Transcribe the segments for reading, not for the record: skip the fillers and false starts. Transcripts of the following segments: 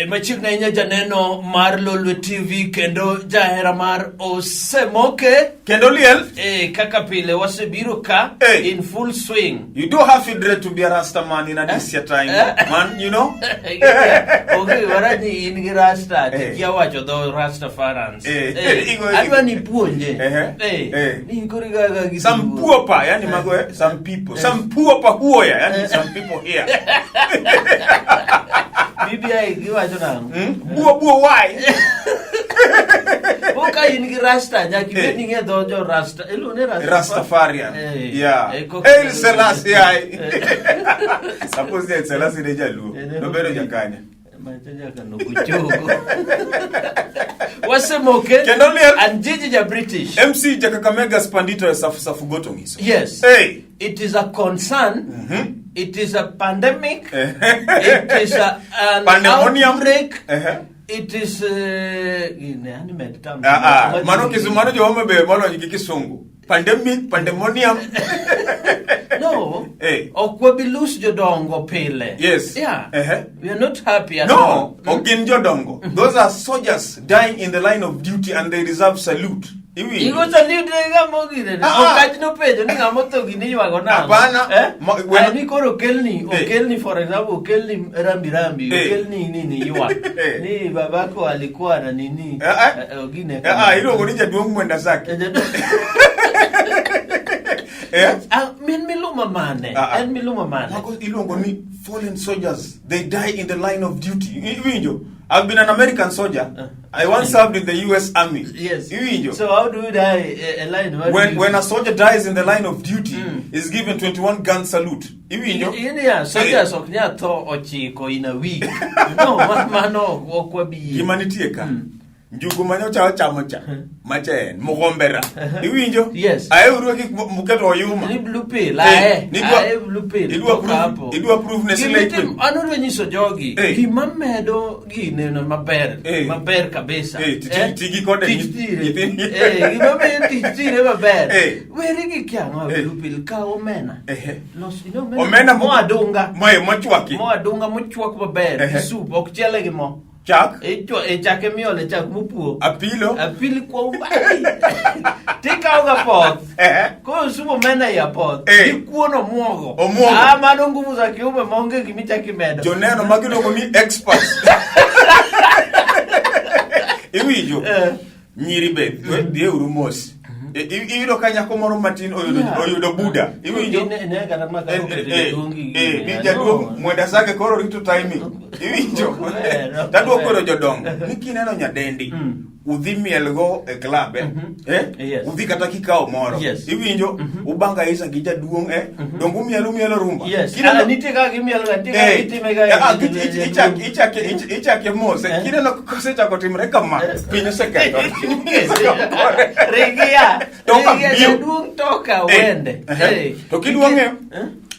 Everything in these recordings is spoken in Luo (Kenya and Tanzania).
Machigna inya janeno mar Lolwe TV kendo jahera mar Osemoke kendo liel kaka pile wasebiro ka in full swing. You do have to dread to be a Rasta man in a this time, man, you know. Okay, warani in gi Rasta kia wacho do Rasta farans. Adwa ni puonje. Ni koriga gi some poor pa, yani mago some people. Some poor pa huoya, yani some people here. BBI giwacho nang. Buo why? Oka in gi Rasta nyaki bet ni nge do jo Rasta. Elu ne Rastafarian. Yeah. Hail Selassie. Suppose it's Selassie de Jalu. No better jakanya. Wasemoke kendo liel and Gigi ja British. MC Jakakamega Spandito safu gotongiso. Yes. Hey. It is a concern. It is a pandemic. It is an outbreak. It is mano kizumano jo homa be mano kisungu. Pandemonium. No. Okwabilus jodongo pile. Yes. Yeah. We are not happy at all. No. Ogin jodongo. Those are soldiers dying in the line of duty and they deserve salute. Igo salute ga mogire. Okaj no pedo ni ngamoto gini ywago na. Abana. Ni koro okelni for example okelni rambi okelni nini ywa. Ni babako alikuwa na nini ogine. Ilo ngoni jaduong mwenda zake. Miluma mane. And miluma mane. Ilongo ni fallen soldiers. They die in the line of duty. Iwinjo. I've been an American soldier. I once served in the U.S. Army. Yes. Iwinjo. So how do you die a line? When a soldier dies in the line of duty, is given 21 gun salute. Iwinjo. Yeah, soldiers oknya to ochiko in a week. No, mano okwabi. Humanity eka. Njugu manyo cha chamocha machen mugombera iwinjo yes aye uruki muketo oyuma ni blue pill blue pill idwa proof ne sile anuru nyiso jogi gimamedo gine na maber kabisa tigi kode gimamedo tigi maber weri gi kyango blue pill ka omena omena mo adunga mo chwak maber soup ok chele gi mo chak chake miole chak mupuo apili kwa ubai tika uga pot ko sumo mena ya pot ikuono muogo mano nguvu za kiume monge kimicha kimedo joneno magilongo ni experts iwijo nyiri be die urumos iro kanya komoro matin oyudo buda iwinjo ne kana maka jaduo mwenda sake koro rito timing iwinjo taduo koro jodongo nikineno nyadendi udhi mielgo e club udhi kata kikao moro iwinjo ubanga isa gi jaduong dongu mielo rumba kineno nitie ka gi mielo nitie itime ga ichake mose kineno kosechako timre kama pinyo seketo regia jaduong toka wende to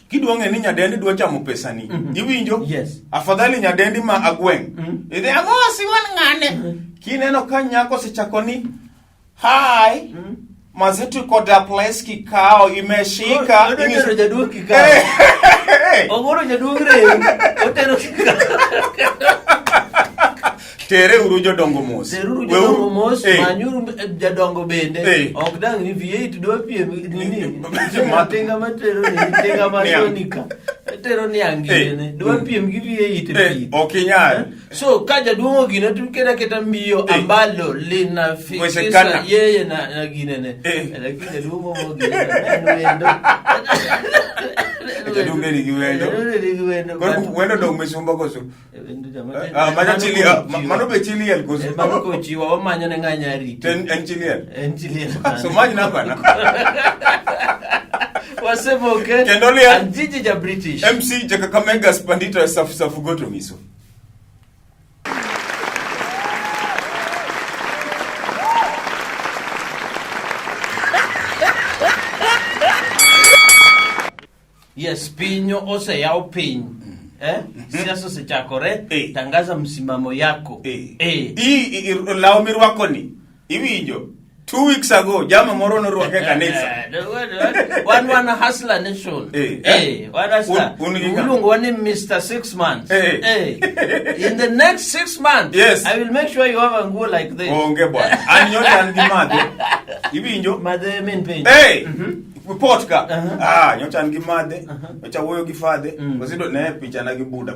kiduonge ni nyadendi dwa chamo pesani iwinjo afadhali nyadendi ma agweng idhi amosi wan ngane kineno ka nyako sechako ni hi mazetu koda place kikao imeshika ingiro jaduong kikao ogoro jaduong re otero kikao tere uru jodongo mos manyuru jadongo bende ok dang ni V8 do piem nini matenga matero ni tenga masonika tero ni angine do piem gi V8 okinyal so ka jaduongo gine tu keta mbiyo ambalo lina fikisa yeye na ginene lakini jaduongo mo gine jadunge ni giwendo wendo dong mesumba koso mano be chili el koso mano ko chiwa o manyo ne nganya rit en chili so manyo namba na Wasemoke kendo liel and Gigi ja British MC Jakakamega Spandito safu gotongiso. Yes, pinyo ose yao piny. Siasa sechakore, tangaza msimamo yako. Lao mirwako ni, iwinjo. 2 weeks ago jama moro no ruake kanisa. One hustler nation. One hustler. One Mr. 6 months. In the next 6 months, yes, I will make sure you have a go like this. Onge bwana. Anyota ngimade. Ibinjo. Made men pain. Podcast. Nyocha ngimade. Nyocha woyo gifade. Basido ne picha na gibuda.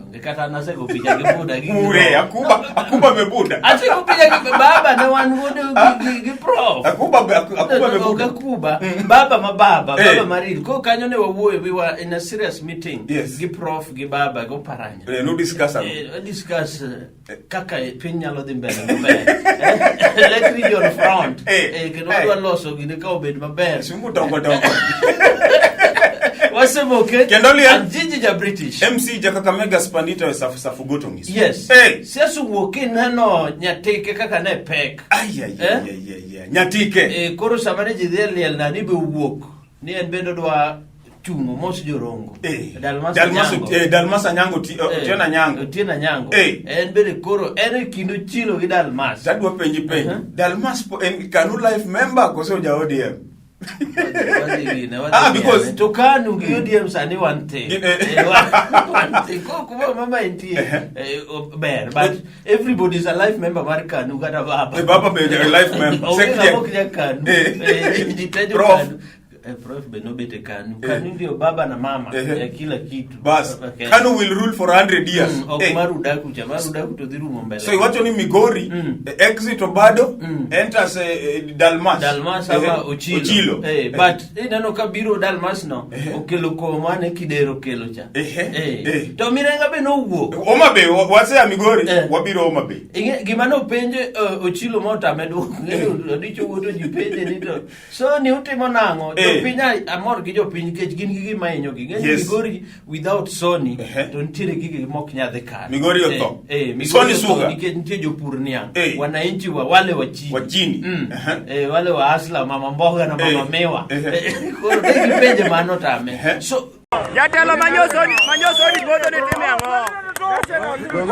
Ngikata na seko picha gibuda. Mure akuba mebuda. Ati kupicha baba na wangude giprof. Akuba mebuda. Akuba. Baba baba maril. Ko kanyone wawoyo we were in a serious meeting. Yes. Giprof gibaba go paranya. No discuss. Discuss kaka pinyalo dimbele mabe. Let's read your front. Kino loso gideka obed mabe. Sungu tongo. Wasemoke Kendolia Jiji British MC Jakakamega Spandita we safu gotongis. Yes. Siasu woke nano nyateke kaka ne pek. Nyatike. Koro samane jidheli na nibe uwok. Ni enbedo dwa chungo mos jorongo. Dalmasa nyango tiena nyango. Enbede koro ene kindu chilo gi Dalmas. Tadwa penji. Dalmas en Kanu Life member koso ja ODM. Because to Kanu ODM sani one thing. Kuba mama inti bear, but everybody is a life member mar Kanu gata baba. Baba be a life member. Prof Prof Benobete Kanu ndio baba na mama ya kila kitu. Bas Kanu will rule for 100 years. Marudaku to dhiru mbele. So iwacho ni Migori exit Obado enters Dalmas ama Ochilo. But nano kabiro Dalmas no okelo ko mane kidero kelo cha. To mirenga be no wuok. Oma be wase ya Migori wabiro Oma be. Gimano penje Ochilo mota medu dicho woto jipenje nito. So ni utimo nango pinya amor gi jo piny kech gin gigi maenyo gi Migori without Sony to ntiere gigi mok nyadhe kan Migori otho Sony suga nikech ntie jopur niang wananchi wale wachini wale wa asla mama mboga na mama mewa koro degi penje mano tame so Jatelo manyosoni bodo ne time ango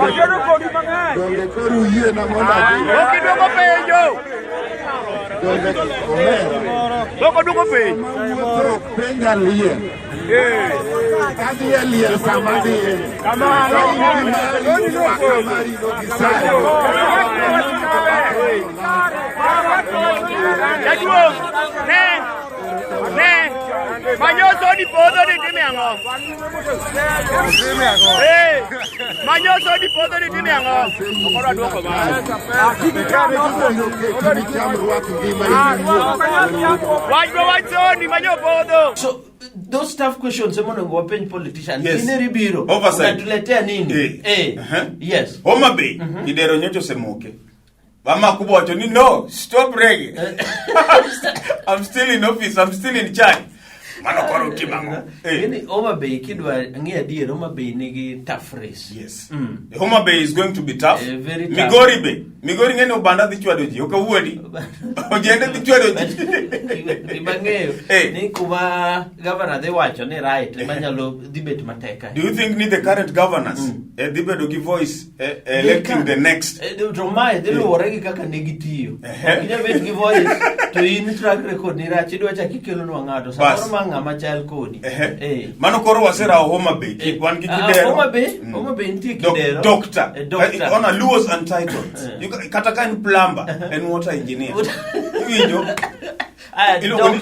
Wajero kodi mang'eny donge koru yie na monda okidwoko penjo Doko penjo penja liye Kadi liye samadi kamano Manyoso di podo di time ango Manyoso di podo di time ango Okora dwoko ba Wajoni manyo podo So those tough questions someone go open politician Yes. Biro unatuletea nini Yes Homa Bay Kidero Nyocho Semoke Mama kubwa wacho ni no stop reggae I'm still in office, I'm still in charge. Mano kwa ukimango. Yeni Homa Bay kidwa ngia diye Homa Bay nigi tough race. Yes. Homa Bay is going to be tough. Very tough. Migori Bay. Migori ngene ubanda dhichwa doji. Oka uwedi. Ojende dhichwa doji. Ibangeo. Ni kuma governor they wacho ni right. Manyalo debate mateka. Do you think ni the current governors debate do give voice electing the next? Romae dilo waregi kaka negitiyo. Kija bet give voice to in track record ni rachi dwa cha kikelo no ngato. Samoro ngama chal kodi. Mano koro wasera Homa Bay. Wan kikidero. Homa Bay ntie kidero. Doctor. On a Luos Untitled. Kata kan plumber and water engineer.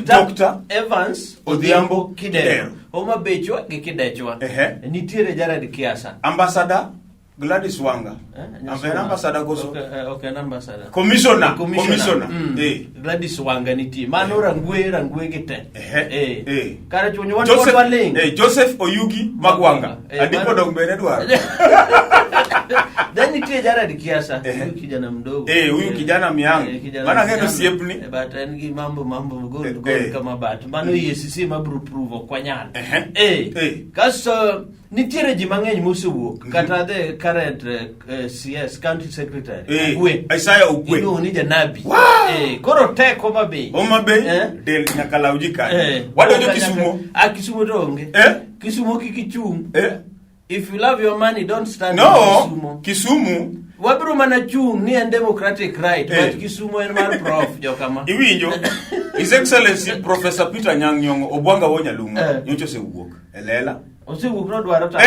Dr. Evans Odhiambo Kidero. Homa Bay chwa gi Kidechwa. Nitiere Jared Kiasa. Ambassador Gladys Wanga. Ambassador Goso. Okay, ambassador. Commissioner. Gladys Wanga niti. Mano rangwe gite. Kara chonyo Joseph Oyugi Magwanga. Adipo dogbene dwaro. Then niti Jared Kiasa. Huyu kijana mdogo. Huyu kijana miangu. Mana ngeno siepni. But engi mambo gold kama bat. Mano EACC mabru prove kwa nyana. Kaso nitiere ji mang'eny mosewuok kata the current CS county secretary Isaiah Ugwe ino ni janabi koro tek Homa Bay del nyakala ujika wadonjo Kisumo Kisumo donge Kisumo kikichung if you love your money don't stand in Kisumo Wabiro mana chung ni en democratic right, but Kisumu en mar prof jokama. Iwinjo, His Excellency Professor Peter Anyang' Nyong'o Obwanga Wonyalunga nyocha osewuok e lela. Osewuok no dwaro ta.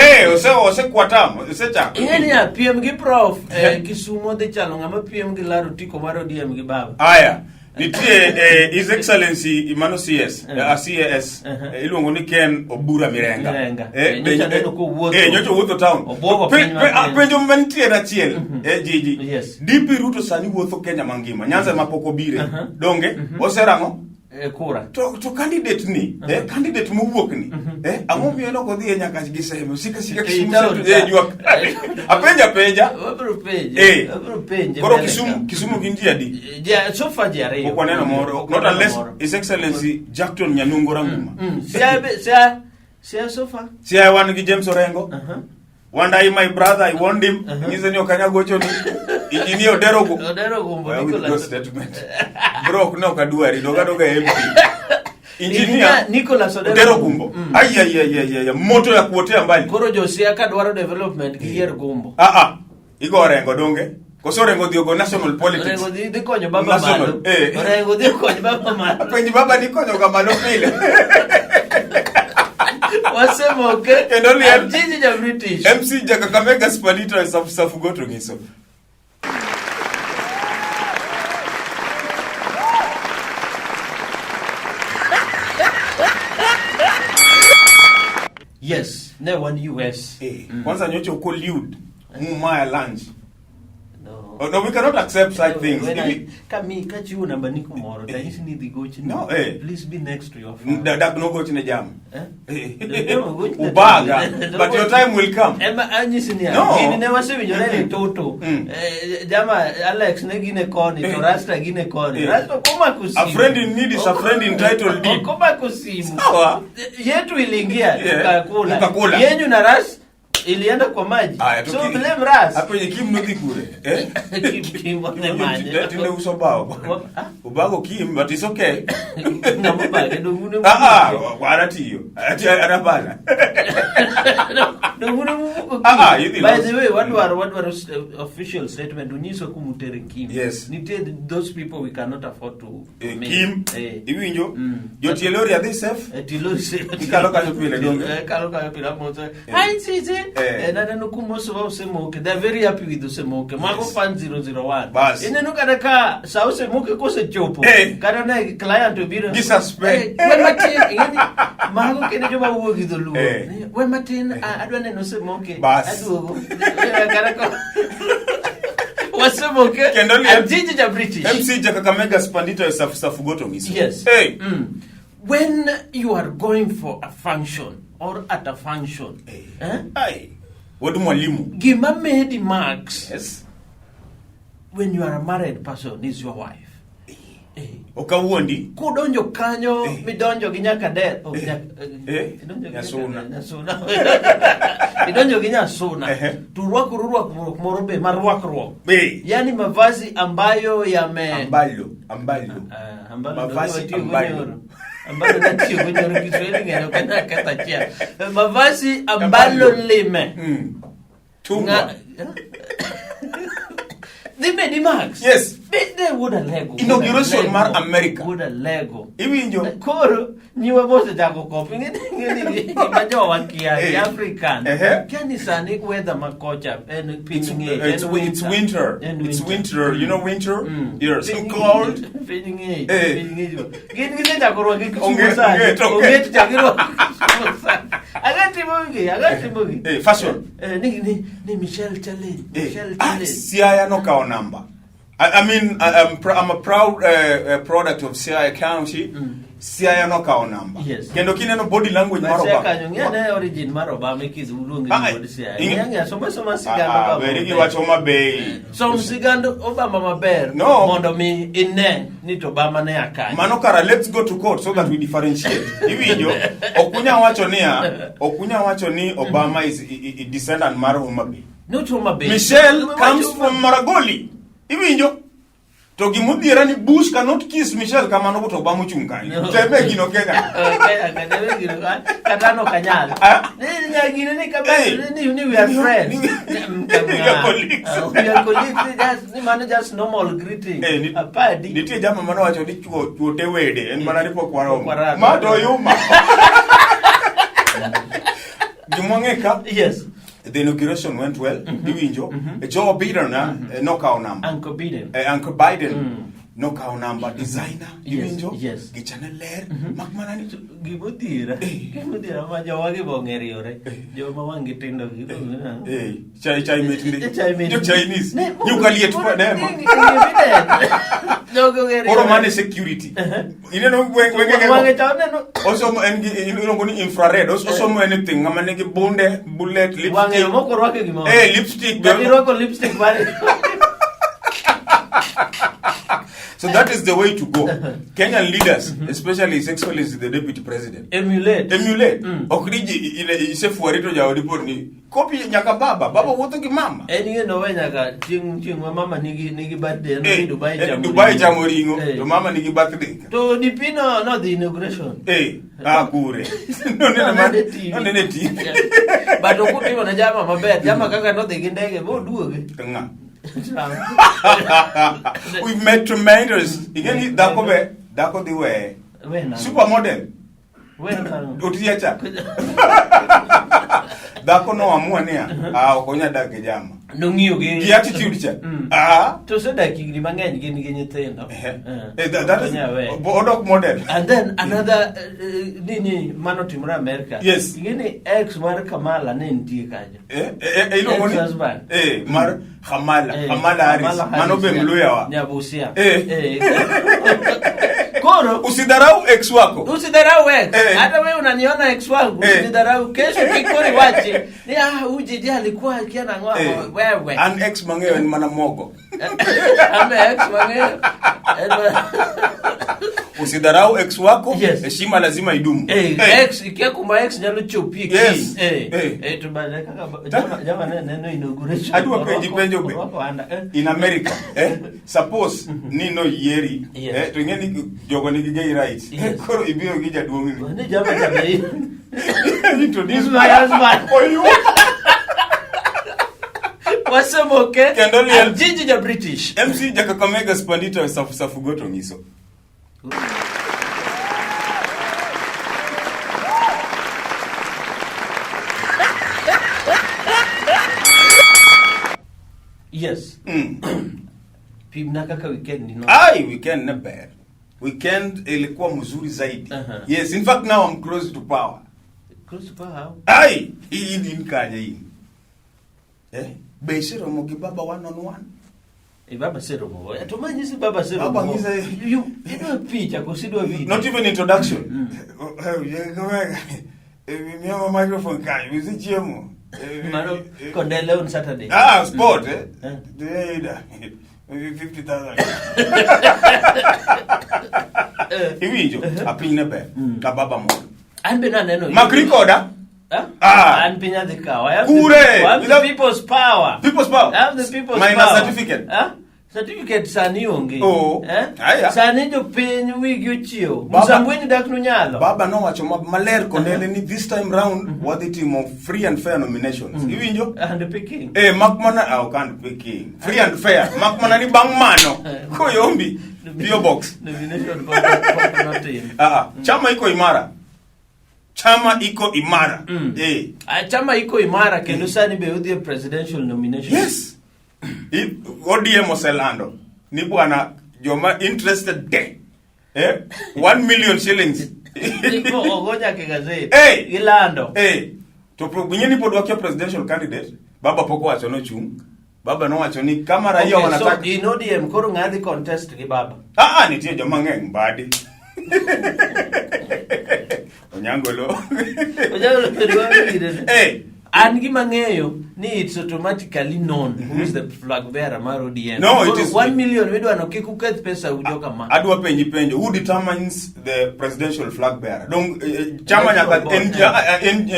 Osekwatam, osechako. Ing'eni ya piem gi prof Kisumu dhi chalo ng'ama piem gi laro tiko mar ODM gi baba. Aya. Nitie His Excellency Imano CS, CAS, iluongo ni Ken Obura Mirenga. Nyocha wuotho town. Penjo mantiere achiel, Jiji. DP Ruto sani wuotho Kenya mangima, Nyanza mapok obire. Donge, oserango? Kura. To candidate ni, candidate mowuok ni, ang'o miyo nokodhi e nyaka giseme, sika Kisumu juak. Apenja. Wabro penje. Koro Kisumu gin ji adi? So far ji ariyo. Okwaneno moro, not unless His Excellency Jackton Nyanungo Ranguma. Sia so far. Sia wan gi James Orengo. One day my brother, I warned him. Ngize ni okanyagocho ni engineer Odero Gumbo Nicholas statement. Bro, no kaduari, doga MP. Engineer Nicholas Odero Gumbo. Ay, moto ya kuotea mbali. Koro Josia kadwaro development gi yer Gumbo. Igo Orengo donge. Koso Orengo diogo national politics. Orengo di konyo baba malo. Orengo di konyo baba malo. Penji baba di konyo ga malo pile. Wasemoke Jiji ja British MC Kakamega Spanito safu goto ngiso. Yes, ne one US. Kwanza nyoche uko liud mumaya lunch. No, we cannot accept such things. Kachiu namba niko moro. Please be next to your phone. That no go to the jam. Ubaga. But your time will come. No. Gini never say you toto. Jama Alex negine koni, to Rasta gine koni. Rasta koma kusimu. A friend in need is a friend entitled deed. Koma kusimu. Yetu ilingia ukakula. Yenyu na Rasta ilienda kwa maji. So blame Ras. Hapo ni Kim nuthi kure. Kim one maji. Tinde usobao. Ubago Kim, but it's okay. Namubage dongune. Waratiyo. Arabana. Dongune muko. By the way, what were official statement unyiso kumutere Kim. Yes. Nite those people we cannot afford to Kim. Iwinjo. Yotielori are they safe? Tilori safe. Kaloka yopile donge. Kaloka yopile moto. Hi Sisi. Nana kumoso wa usemoke. They're very happy with usemoke. Mago fan 001. Bas. Inenu kadaka sa usemoke kose chopo. Kada na client obira. Disrespect. When Martin, mago kene joba uogi dolu. When Martin adwane no usemoke. Bas. Adugo. Kadaka. Wasemoke. Jiji ja British. MC Kakamega Spandito safu goto ngiso. Yes. When you are going for a function or at a function, what do mwalimu? Gima made marks. Yes. When you are a married person, is your wife. Okawuondi. Kudonjo kanyo, midonjo ginyaka der. Nyasuna. Midonjo ginyasuna. Turwaku morobe marwakro. Yani mavazi ambayo Ambalo. Mavazi ambalo. Ambalo natio kwenye Kiswahili ngeno kana katachia. Mavazi ambalo lime. Tunga. They made marks. Yes. They would a Lego. Inauguration mar America. Would a Lego. Iwinjo. Koro niwe bote jako kopi ngeni majo wakia African. Kani sani weather makocha and pinning it's winter. It's winter. You know winter? Yes. So cold. Pinning it. Gini jako roki kususa. Onget jako Agati movie. Fashion. Ni Michelle Chale. Siaya no kao number. I mean, I'm a proud product of Siaya County. Siaya no kao number. Yes. Kendo kineno body language maroba. Siaya kanyo ngene origin maroba meki zulungi body Siaya. Ngene soma sigando ba. Berigi wachoma bay. Som sigando Obama maber. No. Mondo mi inne ni to Obama ne akanya. Mano kara, let's go to court so that we differentiate. Iwinjo, okunya wacho ni Obama is a descendant mar Homa Bay. Not Homa Bay. Michelle comes from Maragoli. Iwinjo. To gimodhiera ni Bush cannot kiss Michelle kamano to Obama chung kanyo. Tebe gino Kenya. Tebe gino kata no kanyal. Ni gino ni kabisa ni we are friends. We are colleagues. Ni mano just normal greeting. Apadi. Nitie jama mano wacho ni chuo te wede en mana ripo kwaro. Ma do yuma. Gimongeka. Yes. The inauguration went well. Diwinjo. Joe Biden knockout number. Uncle Biden. Uncle Biden knockout number designer. Diwinjo. Yes. Gichane ler. Makmana ni gimodira. Gimodira ma jowagi bongeri ore. Jo ma wangi tindo gitu. Chai meeting. Jo Chinese. You can eat for them. Oro mane security. Ine no wenge chone no. Also engi ilongo ni infrared. Also mo anything ngamane ki bunde bullet lipstick. Wange mo korwake gimo. Lipstick. Diroko lipstick bari. So that is the way to go. Kenyan leaders, especially His Excellency the Deputy President, emulate. Okriji ise fuarito ja odipo ni copy nyaka baba woto ki mama. Eni no we nyaka ting mama nigi birthday no Dubai jamu. Dubai jamu ringo. To mama nigi birthday. To dipino no the inauguration. Kure. No nene ti. But okutimo na jama maber. Jama kaka no dhi ndege bo duoge. Nga. We've met tremendous. Again, Dako the way. Supermodel. Utiacha. Dako no amua nia. Okonya dake jama. Nongio ge. The attitude cha. To say that kigri mangeny gin nyithindo. That is Bodok model. And then another nini mano timura America. Yes. Gini ex mar Kamala ne ntie kaje. Husband. Mar Kamala Harris. Mano be mluya wa. Nyabusia. Koro usidharau ex wako. Usidharau ex. Hata wewe unaniona ex wangu usidharau. Kesho kikori wache. Ni uji dia alikuwa akiana ngwa wewe. An ex mangeo ni mana mogo. Ame ex mangeo. Usidharau ex wako. Heshima lazima idumu. Ex ikia kuma ex nyalo chopi. Yes. Tubale kaka jama neno inauguration. Adua penjo be. In America, suppose ni no yeri. To ngeni jogo ni gay rights. Koro ibiro gija duongi. Ni jama tabe. Introduce my husband. For you. What's up, okay? And Gigi the British. MC Jakakamega Spandito Safugoto Ngiso. Yes. Pimna kaka weekend ni no. Weekend na bad. Weekend ilikuwa mzuri zaidi. Yes, in fact now I'm close to power. Close to power? Hii ni nkaja hii. Besero mogi baba one on one. Baba sero mo. Atumanyi si baba sero mo. Baba ngiza you know picha kusidwa video. Not even introduction. Miama microphone kai usichemo. Maro kondele on Saturday. Sport Today 50,000. Iwijo apine be ka baba mo. Anbe na neno. Makrecorder. Anpinya the car. I have the people's power. People's power. I have the people's power. My certificate. Certificate sani onge. Aya. Sani jo piny wigi ochio. Musambweni dak no nyalo. Baba no wacho maler kondele ni this time round what the team of free and fair nominations. Iwinjo? And picking. Makmana can't picking. Free and fair. Makmana ni bang mano. Koyombi. PO box. Nomination for team. Chama iko imara. Chama iko imara. Chama iko imara kendo sani be udhi presidential nomination. Yes. ODM oselando ni bwana joma interested de 1 million shillings iko ogonya ke gazeti ilando to bunyeni podwa kia presidential candidate baba poko wacho no chung baba no wacho ni kama raia wanataka so in ODM koro ngadi contest gi baba nitie joma ngeng badi Onyangolo An gima ng'eyo ni it's automatically known who is the flag bearer mar ODM. No, it is 1 million midwano kik uketh pesa ujo kama. Adwa penjo who determines the presidential flag bearer? Dong chama nyaka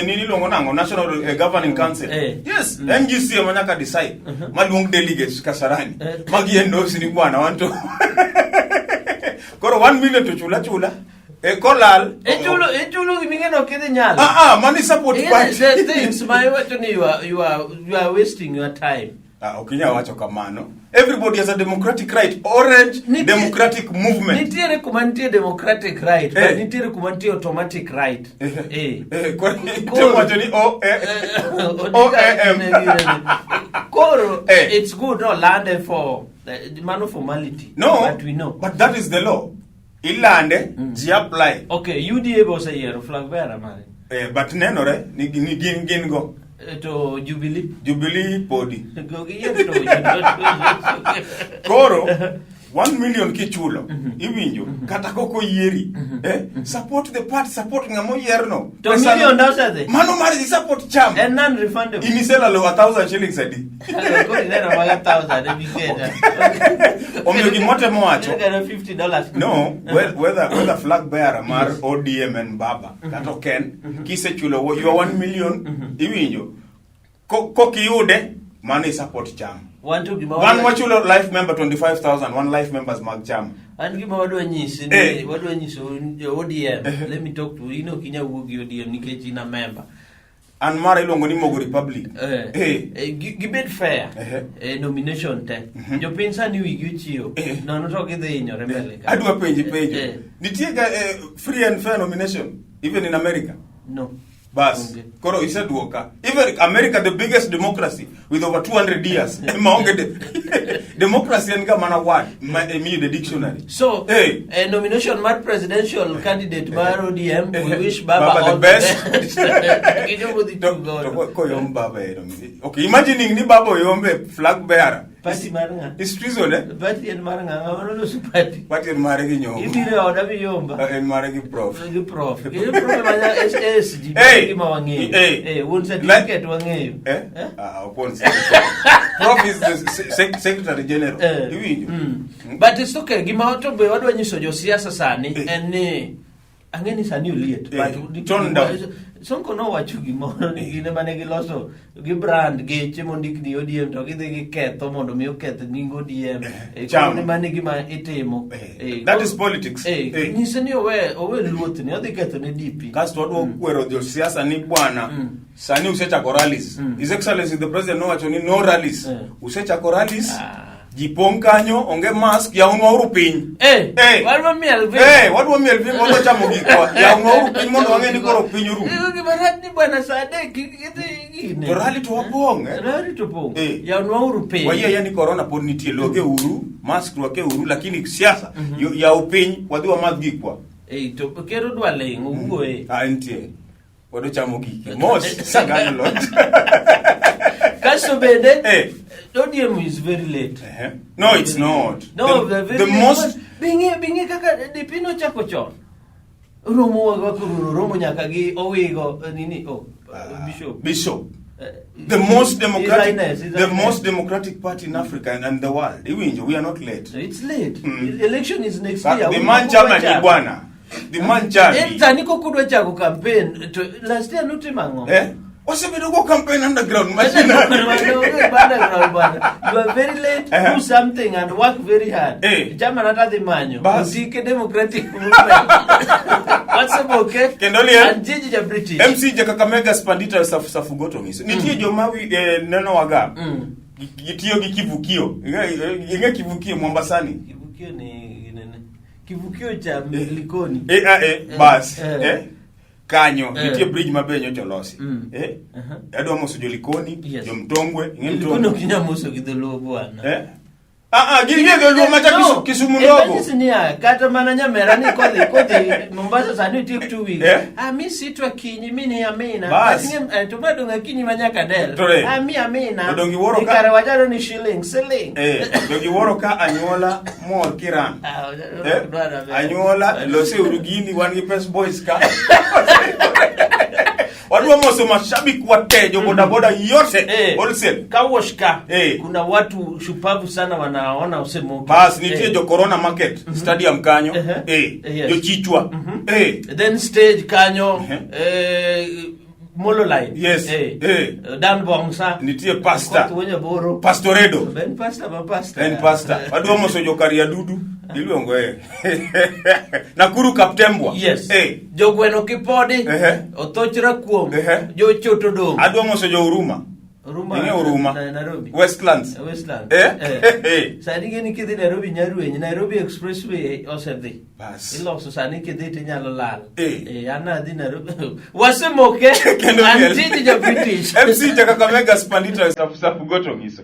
nini longo nango National Governing Council. Yes, NGC manyaka decide. Maluong delegates Kasarani. Magi endorse ni bwana wanto. Koro 1 million to chula. Kolal. Echulo gimingeno kede nyalo. Money support party. The things my wacho ni you are wasting your time. Okinya wacho kamano. Everybody has a democratic right. Orange democratic movement. Nitiere kuma nitie democratic right, but nitiere kuma nitie automatic right. Wacho ni Koro it's good no land for the man formality. No, but we know. But that is the law. Ilande ji apply. Okay, UDA was a year flag bearer man. But nenore ni gin go. To Jubilee podi. Koro 1 million kichulo iwinjo kata koko yieri support the party, support ngamo yierno to million dollars mano mari support cham and non refundable inisela lo 1,000 shillings a day ko nena maga 1,000 bigeda omyo gimote mowacho $50 no whether flag bearer mar ODM and Baba kato ken kisechulo your 1 million iwinjo kokiyude mano support cham one wachulo life member 25,000 one life members mag chama and gima wadwa nyisi ODM let me talk to kinya wuogi ODM nikech ina member an mara iluongo ni Mogo Republic gibed fair nomination te jopiny sani wigi ochiwo nono to gidhi hinyore mbele ka adwa penjo nitie ga free and fair nomination even in America no Bas, koro iseduoka. Even America, the biggest democracy with over 200 years. Democracy and mana word, me the dictionary. So, a nomination mar presidential candidate mar ODM, we wish Baba all the best. Okay, imagining ni Baba yombe flag bearer. Party maranga. It's treason, Party and maranga, ngawano su party. Party and maragi nyomba. Ibire oda biyomba. And maragi prof. Prof. Ile problem anya SSG. One certificate wangeyo. Prof is the Secretary General. But it's okay. Gima to be wadwa nyiso jo siasa sani and angeni sani uliet. But turn down. Sonko no wacho gimoro gine mane giloso gi brand geche mondik ni ODM to gidhi giketho mondo mi oketh nying ODM kone mane gima itimo that is politics nyise ni owe luoth ni odhi ketho ne DP kasto wadwa kwero jo siasa ni bwana sani usechako rallies His Excellency the President no wacho ni no rallies usechako rallies jipong kanyo onge mask ya unwa uru piny wadwa miel vim mondo chamo gikwa ya unwa uru piny mondo wang'e ni koro piny uru gimarat ni bwana sade gine to rally to wapong rally to pong ya unwa uru piny wayie yani corona pod nitie loge uru mask rwake uru lakini siasa ya upiny wadhi wamadh gikwa to kero dwa lengo wuoe nitie wado chamo gike mos sagano lot kaso bende ODM is very late. No, it's not. No, the most bingi kaka dipino chako chon. Romo nyaka gi owigo nini Bishop. The most democratic party in Africa and the world. We are not late. It's late. Election is next year. The man chama ni bwana. The man chama. Taniko kudwa chako campaign last year notimango. Osebedo go campaign underground You are very late. Do something and work very hard. Chama nata the manyo. Usike democratic movement. What's up, okay? And Gigi ja British. MC Kakamega Spandita Safugoto miso. Nitie jomawi neno waga. Gitio gikivukio. Inge kivukio Mombasani. Kivukio ni nene. Kivukio cha Likoni. Bas. Kanyo nitie bridge mabenyo jolosi adwa moso jolikoni jomtongwe Likoni kinya moso gidholo bwana gige lo macha Kisumu ndogo kata mana Nyamera ni kodhi Mombasa sani tik 2 weeks mi sitwa kinyi mini amina atinge to madonga kinyi manyaka del mi amina ikare wajaro ni shilling dogi woro ka anyola mor kiran anyola lose urugini wan gi pes boys ka Wadwa moso mashabiki wate jo boda boda yote wholesale. Kawoshka. Kuna watu shupavu sana wanaona Osemoke. Bas nitie jo Corona Market stadium kanyo. Jo chichwa. Then stage kanyo Molo line. Yes. Dan Bongsa. Nitie pasta. Boro. Pastoredo. Ben pasta ba pasta. Ben pasta. Wadwa moso jo Karia Dudu. Iluongo Nakuru Kaptembwa. Yes. Jo gweno kipodi. Othochra kuom. Jo choto dong. Adwa moso jo Huruma. Huruma. Nairobi. Westlands. Sani gini kidhi Nairobi Nyaruenyi. Nairobi Expressway osedhi. Bas. Iloso sani kidhi tinyalo lal. Ana adhi Nairobi. Wasemoke. Antiji ja British. MC Kakamega Spandita Safu Goto Ngiso.